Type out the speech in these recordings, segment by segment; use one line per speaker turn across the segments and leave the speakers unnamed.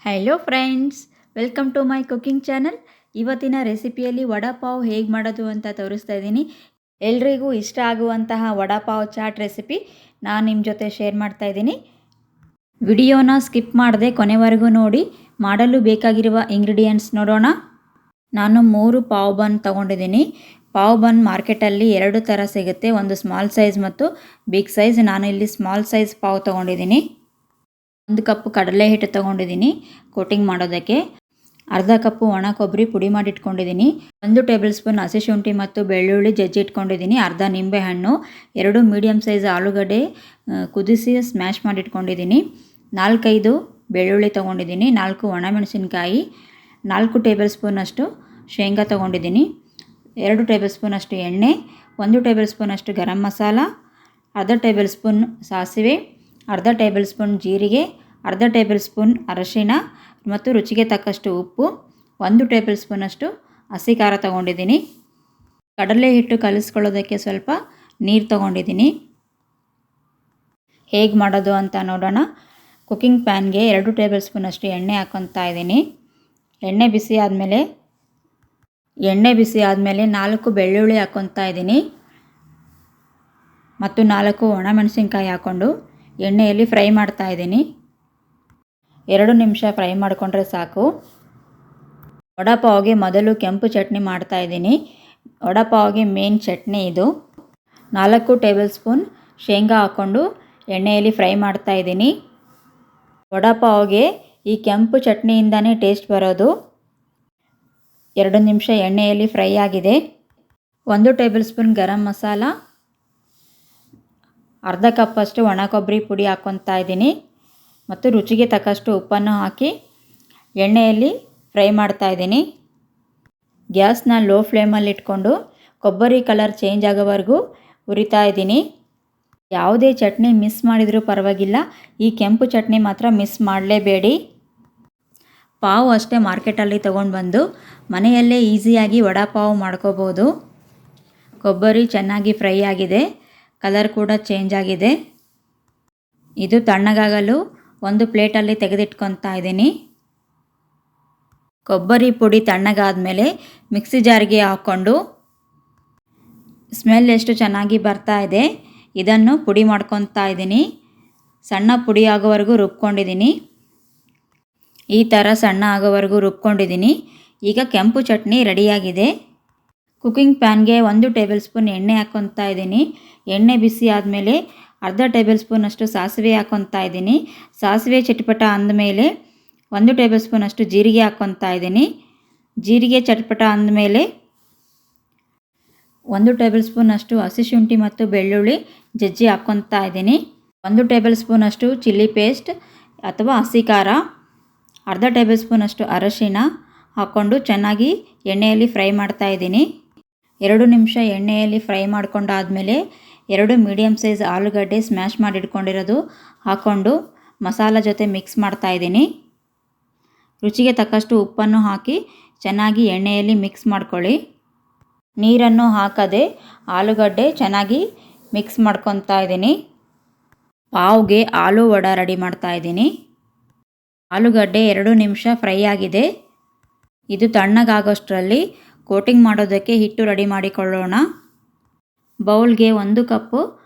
Hello friends, welcome to my cooking channel. ಇವತ್ತಿನ ರೆಸಿಪಿಯಲ್ಲಿ ವಡಾ ಪಾವ್ ಹೇಗೆ ಮಾಡೋದು ಅಂತ ತೋರಿಸ್ತಾ ಇದ್ದೀನಿ. ಎಲ್ರಿಗೂ ಇಷ್ಟ ಆಗುವಂತಹ ವಡಾ ಪಾವ್ ಚಾಟ್ ರೆಸಿಪಿ ನಾನು ನಿಮ್ಮ ಜೊತೆ ಶೇರ್ ಮಾಡ್ತಾ ಇದ್ದೀನಿ. ವಿಡಿಯೋನ ಸ್ಕಿಪ್ ಮಾಡದೆ ಕೊನೆವರೆಗೂ ನೋಡಿ. ಮಾಡಲು ಬೇಕಾಗಿರುವ ಇಂಗ್ರೀಡಿಯೆಂಟ್ಸ್ ನೋಡೋಣ. ನಾನು 3 ಪಾವ್ ಬನ್ ತೊಗೊಂಡಿದ್ದೀನಿ. ಪಾವ್ ಬನ್ ಮಾರ್ಕೆಟಲ್ಲಿ 2 ಥರ ಸಿಗುತ್ತೆ, ಒಂದು ಸ್ಮಾಲ್ ಸೈಜ್ ಮತ್ತು ಬಿಗ್ ಸೈಜ್. ನಾನು ಇಲ್ಲಿ ಸ್ಮಾಲ್ ಸೈಜ್ ಪಾವ್ ತೊಗೊಂಡಿದ್ದೀನಿ. 1 ಕಪ್ ಕಡಲೆ ಹಿಟ್ಟು ತೊಗೊಂಡಿದ್ದೀನಿ ಕೋಟಿಂಗ್ ಮಾಡೋದಕ್ಕೆ. ಅರ್ಧ ಕಪ್ಪು ಒಣ ಕೊಬ್ಬರಿ ಪುಡಿ ಮಾಡಿ ಇಟ್ಕೊಂಡಿದ್ದೀನಿ. 1 ಟೇಬಲ್ ಸ್ಪೂನ್ ಹಸಿ ಶುಂಠಿ ಮತ್ತು ಬೆಳ್ಳುಳ್ಳಿ ಜಜ್ಜಿ ಇಟ್ಕೊಂಡಿದ್ದೀನಿ. ಅರ್ಧ ನಿಂಬೆ ಹಣ್ಣು, 2 ಮೀಡಿಯಮ್ ಸೈಜ್ ಆಲೂಗಡ್ಡೆ ಕುದಿಸಿ ಸ್ಮ್ಯಾಶ್ ಮಾಡಿ ಇಟ್ಕೊಂಡಿದ್ದೀನಿ. 4-5 ಬೆಳ್ಳುಳ್ಳಿ ತೊಗೊಂಡಿದ್ದೀನಿ. 4 ಒಣಮೆಣಸಿನ್ಕಾಯಿ, 4 ಟೇಬಲ್ ಸ್ಪೂನಷ್ಟು ಶೇಂಗಾ ತೊಗೊಂಡಿದ್ದೀನಿ. 2 ಟೇಬಲ್ ಸ್ಪೂನಷ್ಟು ಎಣ್ಣೆ, 1 ಟೇಬಲ್ ಸ್ಪೂನಷ್ಟು ಗರಂ ಮಸಾಲ, ಅರ್ಧ ಟೇಬಲ್ ಸ್ಪೂನ್ ಸಾಸಿವೆ, ಅರ್ಧ ಟೇಬಲ್ ಸ್ಪೂನ್ ಜೀರಿಗೆ, ಅರ್ಧ ಟೇಬಲ್ ಸ್ಪೂನ್ ಅರಶಿಣ ಮತ್ತು ರುಚಿಗೆ ತಕ್ಕಷ್ಟು ಉಪ್ಪು, 1 ಟೇಬಲ್ ಸ್ಪೂನಷ್ಟು ಹಸಿ ಖಾರ ತೊಗೊಂಡಿದ್ದೀನಿ. ಕಡಲೆ ಹಿಟ್ಟು ಕಲಿಸ್ಕೊಳ್ಳೋದಕ್ಕೆ ಸ್ವಲ್ಪ ನೀರು ತೊಗೊಂಡಿದ್ದೀನಿ. ಹೇಗೆ ಮಾಡೋದು ಅಂತ ನೋಡೋಣ. ಕುಕ್ಕಿಂಗ್ ಪ್ಯಾನ್ಗೆ 2 ಟೇಬಲ್ ಸ್ಪೂನಷ್ಟು ಎಣ್ಣೆ ಹಾಕ್ಕೊತಾ ಇದ್ದೀನಿ. ಎಣ್ಣೆ ಬಿಸಿ ಆದಮೇಲೆ 4 ಬೆಳ್ಳುಳ್ಳಿ ಹಾಕ್ಕೊತಾ ಇದ್ದೀನಿ ಮತ್ತು 4 ಒಣಮೆಣಸಿನ್ಕಾಯಿ ಹಾಕ್ಕೊಂಡು ಎಣ್ಣೆಯಲ್ಲಿ ಫ್ರೈ ಮಾಡ್ತಾ ಇದ್ದೀನಿ. 2 ನಿಮಿಷ ಫ್ರೈ ಮಾಡಿಕೊಂಡ್ರೆ ಸಾಕು. ವಡಾ ಪಾವ್ಗೆ ಮೊದಲು ಕೆಂಪು ಚಟ್ನಿ ಮಾಡ್ತಾ ಇದ್ದೀನಿ. ವಡಾ ಪಾವ್ಗೆ ಮೇನ್ ಚಟ್ನಿ ಇದು. 4 ಟೇಬಲ್ ಸ್ಪೂನ್ ಶೇಂಗಾ ಹಾಕ್ಕೊಂಡು ಎಣ್ಣೆಯಲ್ಲಿ ಫ್ರೈ ಮಾಡ್ತಾ ಇದ್ದೀನಿ. ವಡಾ ಪಾವ್ಗೆ ಈ ಕೆಂಪು ಚಟ್ನಿಯಿಂದನೇ ಟೇಸ್ಟ್ ಬರೋದು. 2 ನಿಮಿಷ ಎಣ್ಣೆಯಲ್ಲಿ ಫ್ರೈ ಆಗಿದೆ. 1 ಟೇಬಲ್ ಸ್ಪೂನ್ ಗರಂ ಮಸಾಲ, ಅರ್ಧ ಕಪ್ಪಷ್ಟು ಒಣ ಕೊಬ್ಬರಿ ಪುಡಿ ಹಾಕ್ಕೊತಾ ಇದ್ದೀನಿ ಮತ್ತು ರುಚಿಗೆ ತಕ್ಕಷ್ಟು ಉಪ್ಪನ್ನು ಹಾಕಿ ಎಣ್ಣೆಯಲ್ಲಿ ಫ್ರೈ ಮಾಡ್ತಾ ಇದ್ದೀನಿ. ಗ್ಯಾಸ್ನ ಲೋ ಫ್ಲೇಮಲ್ಲಿ ಇಟ್ಕೊಂಡು ಕೊಬ್ಬರಿ ಕಲರ್ ಚೇಂಜ್ ಆಗೋವರೆಗೂ ಹುರಿತಾ ಇದ್ದೀನಿ. ಯಾವುದೇ ಚಟ್ನಿ ಮಿಸ್ ಮಾಡಿದರೂ ಪರವಾಗಿಲ್ಲ, ಈ ಕೆಂಪು ಚಟ್ನಿ ಮಾತ್ರ ಮಿಸ್ ಮಾಡಲೇಬೇಡಿ. ಪಾವ್ ಅಷ್ಟೇ ಮಾರ್ಕೆಟಲ್ಲಿ ತೊಗೊಂಡು ಬಂದು ಮನೆಯಲ್ಲೇ ಈಸಿಯಾಗಿ ವಡಾ ಪಾವ್ ಮಾಡ್ಕೋಬೋದು. ಕೊಬ್ಬರಿ ಚೆನ್ನಾಗಿ ಫ್ರೈ ಆಗಿದೆ, ಕಲರ್ ಕೂಡ ಚೇಂಜ್ ಆಗಿದೆ. ಇದು ತಣ್ಣಗಾಗಲು ಒಂದು ಪ್ಲೇಟಲ್ಲಿ ತೆಗೆದಿಟ್ಕೊತಾ ಇದ್ದೀನಿ. ಕೊಬ್ಬರಿ ಪುಡಿ ತಣ್ಣಗಾದಮೇಲೆ ಮಿಕ್ಸಿ ಜಾರಿಗೆ ಹಾಕ್ಕೊಂಡು ಸ್ಮೆಲ್ ಎಷ್ಟು ಚೆನ್ನಾಗಿ ಬರ್ತಾ ಇದೆ. ಇದನ್ನು ಪುಡಿ ಮಾಡ್ಕೊತಾ ಇದ್ದೀನಿ. ಸಣ್ಣ ಪುಡಿ ಆಗೋವರೆಗೂ ರುಬ್ಕೊಂಡಿದ್ದೀನಿ. ಈ ಥರ ಸಣ್ಣ ಆಗೋವರೆಗೂ ರುಬ್ಕೊಂಡಿದ್ದೀನಿ. ಈಗ ಕೆಂಪು ಚಟ್ನಿ ರೆಡಿಯಾಗಿದೆ. ಕುಕ್ಕಿಂಗ್ ಪ್ಯಾನ್ಗೆ 1 ಟೇಬಲ್ ಸ್ಪೂನ್ ಎಣ್ಣೆ ಹಾಕ್ಕೊತಾ ಇದ್ದೀನಿ. ಎಣ್ಣೆ ಬಿಸಿ ಆದಮೇಲೆ ಅರ್ಧ ಟೇಬಲ್ ಸ್ಪೂನಷ್ಟು ಸಾಸಿವೆ ಹಾಕ್ಕೊತಾ ಇದ್ದೀನಿ. ಸಾಸಿವೆ ಚಟ್ಪಟ ಅಂದಮೇಲೆ 1 ಟೇಬಲ್ ಸ್ಪೂನಷ್ಟು ಜೀರಿಗೆ ಹಾಕ್ಕೊತಾ ಇದ್ದೀನಿ. ಜೀರಿಗೆ ಚಟ್ಪಟ ಅಂದಮೇಲೆ 1 ಟೇಬಲ್ ಸ್ಪೂನಷ್ಟು ಹಸಿ ಶುಂಠಿ ಮತ್ತು ಬೆಳ್ಳುಳ್ಳಿ ಜಜ್ಜಿ ಹಾಕ್ಕೊತಾ ಇದ್ದೀನಿ. 1 ಟೇಬಲ್ ಸ್ಪೂನಷ್ಟು ಚಿಲ್ಲಿ ಪೇಸ್ಟ್ ಅಥವಾ ಹಸಿ ಖಾರ, ಅರ್ಧ ಟೇಬಲ್ ಸ್ಪೂನಷ್ಟು ಅರಶಿಣ ಹಾಕ್ಕೊಂಡು ಚೆನ್ನಾಗಿ ಎಣ್ಣೆಯಲ್ಲಿ ಫ್ರೈ ಮಾಡ್ತಾ ಇದ್ದೀನಿ. 2 ನಿಮಿಷ ಎಣ್ಣೆಯಲ್ಲಿ ಫ್ರೈ ಮಾಡ್ಕೊಂಡಾದಮೇಲೆ 2 ಮೀಡಿಯಮ್ ಸೈಜ್ ಆಲೂಗಡ್ಡೆ ಸ್ಮ್ಯಾಶ್ ಮಾಡಿ ಇಟ್ಕೊಂಡಿರೋದು ಹಾಕ್ಕೊಂಡು ಮಸಾಲ ಜೊತೆ ಮಿಕ್ಸ್ ಮಾಡ್ತಾ ಇದ್ದೀನಿ. ರುಚಿಗೆ ತಕ್ಕಷ್ಟು ಉಪ್ಪನ್ನು ಹಾಕಿ ಚೆನ್ನಾಗಿ ಎಣ್ಣೆಯಲ್ಲಿ ಮಿಕ್ಸ್ ಮಾಡ್ಕೊಳ್ಳಿ. ನೀರನ್ನು ಹಾಕದೆ ಆಲೂಗಡ್ಡೆ ಚೆನ್ನಾಗಿ ಮಿಕ್ಸ್ ಮಾಡ್ಕೊತಾ ಇದ್ದೀನಿ. ಪಾವ್ಗೆ ಆಲೂ ವಡಾ ರೆಡಿ ಮಾಡ್ತಾ ಇದ್ದೀನಿ. ಆಲೂಗಡ್ಡೆ 2 ನಿಮಿಷ ಫ್ರೈ ಆಗಿದೆ. ಇದು ತಣ್ಣಗಾಗೋಷ್ಟರಲ್ಲಿ ಕೋಟಿಂಗ್ ಮಾಡೋದಕ್ಕೆ ಹಿಟ್ಟು ರೆಡಿ ಮಾಡಿಕೊಳ್ಳೋಣ. ಬೌಲ್ಗೆ 1 ಕಪ್ಪು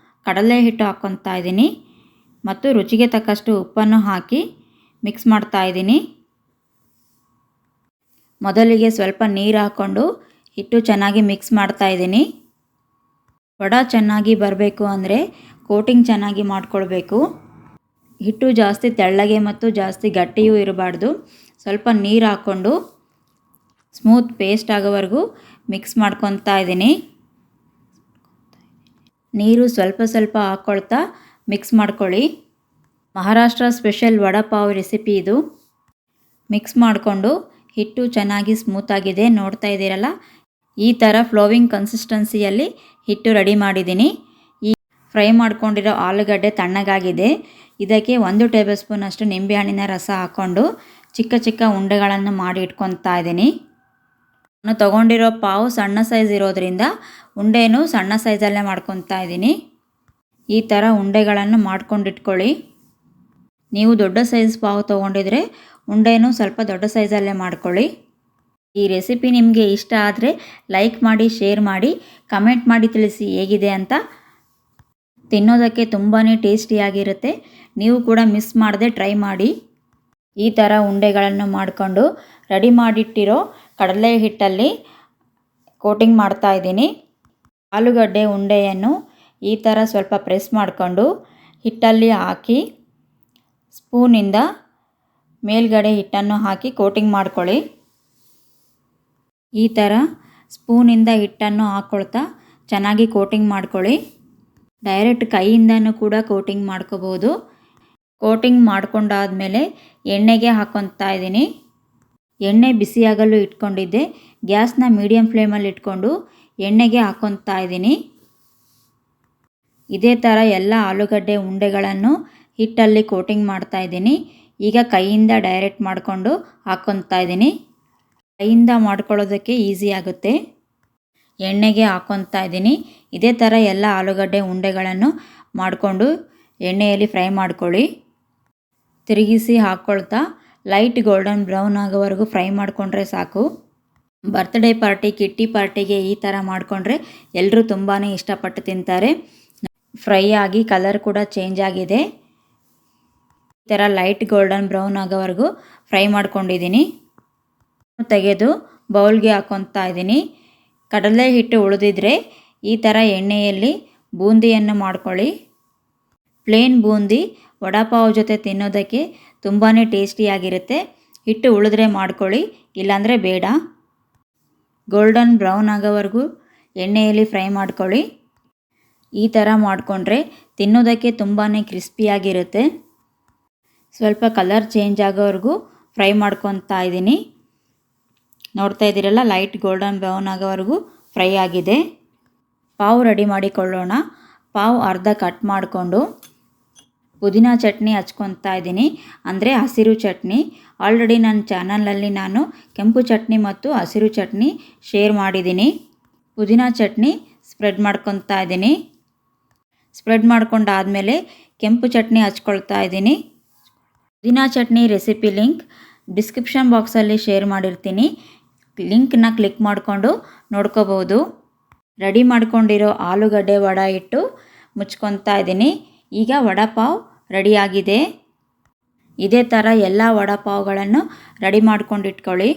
ಕಡಲೆ ಹಿಟ್ಟು ಹಾಕ್ಕೊತಾ ಇದ್ದೀನಿ ಮತ್ತು ರುಚಿಗೆ ತಕ್ಕಷ್ಟು ಉಪ್ಪನ್ನು ಹಾಕಿ ಮಿಕ್ಸ್ ಮಾಡ್ತಾ ಇದ್ದೀನಿ. ಮೊದಲಿಗೆ ಸ್ವಲ್ಪ ನೀರು ಹಾಕ್ಕೊಂಡು ಹಿಟ್ಟು ಚೆನ್ನಾಗಿ ಮಿಕ್ಸ್ ಮಾಡ್ತಾ ಇದ್ದೀನಿ. ವಡಾ ಚೆನ್ನಾಗಿ ಬರಬೇಕು ಅಂದರೆ ಕೋಟಿಂಗ್ ಚೆನ್ನಾಗಿ ಮಾಡಿಕೊಳ್ಬೇಕು. ಹಿಟ್ಟು ಜಾಸ್ತಿ ತೆಳ್ಳಗೆ ಮತ್ತು ಜಾಸ್ತಿ ಗಟ್ಟಿಯೂ ಇರಬಾರ್ದು. ಸ್ವಲ್ಪ ನೀರು ಹಾಕ್ಕೊಂಡು ಸ್ಮೂತ್ ಪೇಸ್ಟ್ ಆಗೋವರೆಗೂ ಮಿಕ್ಸ್ ಮಾಡ್ಕೊತಾ ಇದ್ದೀನಿ. ನೀರು ಸ್ವಲ್ಪ ಸ್ವಲ್ಪ ಹಾಕ್ಕೊಳ್ತಾ ಮಿಕ್ಸ್ ಮಾಡ್ಕೊಳ್ಳಿ. ಮಹಾರಾಷ್ಟ್ರ ಸ್ಪೆಷಲ್ ವಡಾ ಪಾವ್ ರೆಸಿಪಿ ಇದು. ಮಿಕ್ಸ್ ಮಾಡಿಕೊಂಡು ಹಿಟ್ಟು ಚೆನ್ನಾಗಿ ಸ್ಮೂತಾಗಿದೆ, ನೋಡ್ತಾ ಇದ್ದೀರಲ್ಲ. ಈ ಥರ ಫ್ಲೋವಿಂಗ್ ಕನ್ಸಿಸ್ಟೆನ್ಸಿಯಲ್ಲಿ ಹಿಟ್ಟು ರೆಡಿ ಮಾಡಿದ್ದೀನಿ. ಈ ಫ್ರೈ ಮಾಡ್ಕೊಂಡಿರೋ ಆಲೂಗಡ್ಡೆ ತಣ್ಣಗಾಗಿದೆ. ಇದಕ್ಕೆ 1 ಟೇಬಲ್ ಸ್ಪೂನಷ್ಟು ನಿಂಬೆಹಣ್ಣಿನ ರಸ ಹಾಕ್ಕೊಂಡು ಚಿಕ್ಕ ಚಿಕ್ಕ ಉಂಡೆಗಳನ್ನು ಮಾಡಿ ಇಟ್ಕೊತಾ ಇದ್ದೀನಿ. ನಾನು ತೊಗೊಂಡಿರೋ ಪಾವು ಸಣ್ಣ ಸೈಜ್ ಇರೋದ್ರಿಂದ ಉಂಡೆನೂ ಸಣ್ಣ ಸೈಜಲ್ಲೇ ಮಾಡ್ಕೊತಾ ಇದ್ದೀನಿ. ಈ ಥರ ಉಂಡೆಗಳನ್ನು ಮಾಡ್ಕೊಂಡಿಟ್ಕೊಳ್ಳಿ. ನೀವು ದೊಡ್ಡ ಸೈಜ್ ಪಾವು ತೊಗೊಂಡಿದ್ರೆ ಉಂಡೆನೂ ಸ್ವಲ್ಪ ದೊಡ್ಡ ಸೈಜಲ್ಲೇ ಮಾಡ್ಕೊಳ್ಳಿ. ಈ ರೆಸಿಪಿ ನಿಮಗೆ ಇಷ್ಟ ಆದರೆ ಲೈಕ್ ಮಾಡಿ, ಶೇರ್ ಮಾಡಿ, ಕಮೆಂಟ್ ಮಾಡಿ ತಿಳಿಸಿ ಹೇಗಿದೆ ಅಂತ. ತಿನ್ನೋದಕ್ಕೆ ತುಂಬಾ ಟೇಸ್ಟಿಯಾಗಿರುತ್ತೆ. ನೀವು ಕೂಡ ಮಿಸ್ ಮಾಡದೆ ಟ್ರೈ ಮಾಡಿ. ಈ ಥರ ಉಂಡೆಗಳನ್ನು ಮಾಡಿಕೊಂಡು ರೆಡಿ ಮಾಡಿಟ್ಟಿರೋ ಕಡಲೆ ಹಿಟ್ಟಲ್ಲಿ ಕೋಟಿಂಗ್ ಮಾಡ್ತಾ ಇದ್ದೀನಿ. ಆಲೂಗಡ್ಡೆ ಉಂಡೆಯನ್ನು ಈ ಥರ ಸ್ವಲ್ಪ ಪ್ರೆಸ್ ಮಾಡಿಕೊಂಡು ಹಿಟ್ಟಲ್ಲಿ ಹಾಕಿ ಸ್ಪೂನಿಂದ ಮೇಲ್ಗಡೆ ಹಿಟ್ಟನ್ನು ಹಾಕಿ ಕೋಟಿಂಗ್ ಮಾಡ್ಕೊಳ್ಳಿ. ಈ ಥರ ಸ್ಪೂನಿಂದ ಹಿಟ್ಟನ್ನು ಹಾಕ್ಕೊಳ್ತಾ ಚೆನ್ನಾಗಿ ಕೋಟಿಂಗ್ ಮಾಡ್ಕೊಳ್ಳಿ. ಡೈರೆಕ್ಟ್ ಕೈಯಿಂದನೂ ಕೂಡ ಕೋಟಿಂಗ್ ಮಾಡ್ಕೋಬೋದು. ಕೋಟಿಂಗ್ ಮಾಡ್ಕೊಂಡಾದಮೇಲೆ ಎಣ್ಣೆಗೆ ಹಾಕ್ಕೊತಾ ಇದ್ದೀನಿ. ಎಣ್ಣೆ ಬಿಸಿಯಾಗಲು ಇಟ್ಕೊಂಡಿದ್ದೆ. ಗ್ಯಾಸ್ನ ಮೀಡಿಯಮ್ ಫ್ಲೇಮಲ್ಲಿ ಇಟ್ಕೊಂಡು ಎಣ್ಣೆಗೆ ಹಾಕ್ಕೊತಾ ಇದ್ದೀನಿ. ಇದೇ ಥರ ಎಲ್ಲ ಆಲೂಗಡ್ಡೆ ಉಂಡೆಗಳನ್ನು ಹಿಟ್ಟಲ್ಲಿ ಕೋಟಿಂಗ್ ಮಾಡ್ತಾ ಇದ್ದೀನಿ. ಈಗ ಕೈಯಿಂದ ಡೈರೆಕ್ಟ್ ಮಾಡಿಕೊಂಡು ಹಾಕ್ಕೊತಾ ಇದ್ದೀನಿ. ಕೈಯಿಂದ ಮಾಡ್ಕೊಳ್ಳೋದಕ್ಕೆ ಈಸಿ ಆಗುತ್ತೆ. ಎಣ್ಣೆಗೆ ಹಾಕ್ಕೊತಾ ಇದ್ದೀನಿ. ಇದೇ ಥರ ಎಲ್ಲ ಆಲೂಗಡ್ಡೆ ಉಂಡೆಗಳನ್ನು ಮಾಡಿಕೊಂಡು ಎಣ್ಣೆಯಲ್ಲಿ ಫ್ರೈ ಮಾಡ್ಕೊಳ್ಳಿ. ತಿರುಗಿಸಿ ಹಾಕ್ಕೊಳ್ತಾ ಲೈಟ್ ಗೋಲ್ಡನ್ ಬ್ರೌನ್ ಆಗೋವರೆಗೂ ಫ್ರೈ ಮಾಡಿಕೊಂಡ್ರೆ ಸಾಕು. ಬರ್ತ್ಡೇ ಪಾರ್ಟಿ, ಕಿಟ್ಟಿ ಪಾರ್ಟಿಗೆ ಈ ಥರ ಮಾಡಿಕೊಂಡ್ರೆ ಎಲ್ಲರೂ ತುಂಬಾ ಇಷ್ಟಪಟ್ಟು ತಿಂತಾರೆ. ಫ್ರೈ ಆಗಿ ಕಲರ್ ಕೂಡ ಚೇಂಜ್ ಆಗಿದೆ. ಈ ಥರ ಲೈಟ್ ಗೋಲ್ಡನ್ ಬ್ರೌನ್ ಆಗೋವರೆಗೂ ಫ್ರೈ ಮಾಡ್ಕೊಂಡಿದ್ದೀನಿ. ತೆಗೆದು ಬೌಲ್ಗೆ ಹಾಕ್ಕೊತಾ ಇದ್ದೀನಿ. ಕಡಲೆ ಹಿಟ್ಟು ಉಳಿದಿದ್ರೆ ಈ ಥರ ಎಣ್ಣೆಯಲ್ಲಿ ಬೂಂದಿಯನ್ನು ಮಾಡ್ಕೊಳ್ಳಿ. ಪ್ಲೇನ್ ಬೂಂದಿ ವಡಾಪಾವ್ ಜೊತೆ ತಿನ್ನೋದಕ್ಕೆ ತುಂಬಾ ಟೇಸ್ಟಿಯಾಗಿರುತ್ತೆ. ಹಿಟ್ಟು ಉಳಿದ್ರೆ ಮಾಡ್ಕೊಳ್ಳಿ, ಇಲ್ಲಾಂದರೆ ಬೇಡ. ಗೋಲ್ಡನ್ ಬ್ರೌನ್ ಆಗೋವರೆಗೂ ಎಣ್ಣೆಯಲ್ಲಿ ಫ್ರೈ ಮಾಡ್ಕೊಳ್ಳಿ. ಈ ಥರ ಮಾಡಿಕೊಂಡ್ರೆ ತಿನ್ನೋದಕ್ಕೆ ತುಂಬಾ ಕ್ರಿಸ್ಪಿಯಾಗಿರುತ್ತೆ. ಸ್ವಲ್ಪ ಕಲರ್ ಚೇಂಜ್ ಆಗೋವರೆಗೂ ಫ್ರೈ ಮಾಡ್ಕೊತಾ ಇದ್ದೀನಿ. ನೋಡ್ತಾ ಇದ್ದೀರಲ್ಲ, ಲೈಟ್ ಗೋಲ್ಡನ್ ಬ್ರೌನ್ ಆಗೋವರೆಗೂ ಫ್ರೈ ಆಗಿದೆ. ಪಾವ್ ರೆಡಿ ಮಾಡಿಕೊಳ್ಳೋಣ. ಪಾವ್ ಅರ್ಧ ಕಟ್ ಮಾಡಿಕೊಂಡು ಪುದೀನ ಚಟ್ನಿ ಹಚ್ಕೊತಾ ಇದ್ದೀನಿ, ಅಂದರೆ ಹಸಿರು ಚಟ್ನಿ. ಆಲ್ರೆಡಿ ನನ್ನ ಚಾನಲಲ್ಲಿ ನಾನು ಕೆಂಪು ಚಟ್ನಿ ಮತ್ತು ಹಸಿರು ಚಟ್ನಿ ಶೇರ್ ಮಾಡಿದ್ದೀನಿ. ಪುದೀನ ಚಟ್ನಿ ಸ್ಪ್ರೆಡ್ ಮಾಡ್ಕೊತಾ ಇದ್ದೀನಿ. ಸ್ಪ್ರೆಡ್ ಮಾಡ್ಕೊಂಡಾದಮೇಲೆ ಕೆಂಪು ಚಟ್ನಿ ಹಚ್ಕೊಳ್ತಾ ಇದ್ದೀನಿ. ಪುದೀನ ಚಟ್ನಿ ರೆಸಿಪಿ ಲಿಂಕ್ ಡಿಸ್ಕ್ರಿಪ್ಷನ್ ಬಾಕ್ಸಲ್ಲಿ ಶೇರ್ ಮಾಡಿರ್ತೀನಿ. ಲಿಂಕ್ನ ಕ್ಲಿಕ್ ಮಾಡಿಕೊಂಡು ನೋಡ್ಕೋಬೋದು. ರೆಡಿ ಮಾಡ್ಕೊಂಡಿರೋ ಆಲೂಗಡ್ಡೆ ವಡೆ ಇಟ್ಟು ಮುಚ್ಕೊತಾ ಇದ್ದೀನಿ. ಈಗ ವಡಾಪಾವ್ ರೆಡಿಯಾಗಿದೆ. ಇದೇ ಥರ ಎಲ್ಲ ವಡಾಪಾವ್ಗಳನ್ನು ರೆಡಿ ಮಾಡ್ಕೊಂಡು ಇಟ್ಕೊಳ್ಳಿ.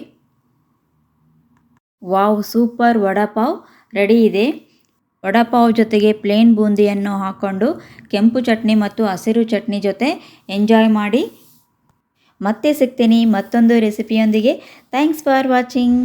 ವಾವ್, ಸೂಪರ್ ವಡಾಪಾವ್ ರೆಡಿ ಇದೆ. ವಡಾಪಾವ್ ಜೊತೆಗೆ ಪ್ಲೇನ್ ಬೂಂದಿಯನ್ನು ಹಾಕ್ಕೊಂಡು ಕೆಂಪು ಚಟ್ನಿ ಮತ್ತು ಹಸಿರು ಚಟ್ನಿ ಜೊತೆ ಎಂಜಾಯ್ ಮಾಡಿ. ಮತ್ತೆ ಸಿಗ್ತೀನಿ ಮತ್ತೊಂದು ರೆಸಿಪಿಯೊಂದಿಗೆ. Thanks for watching.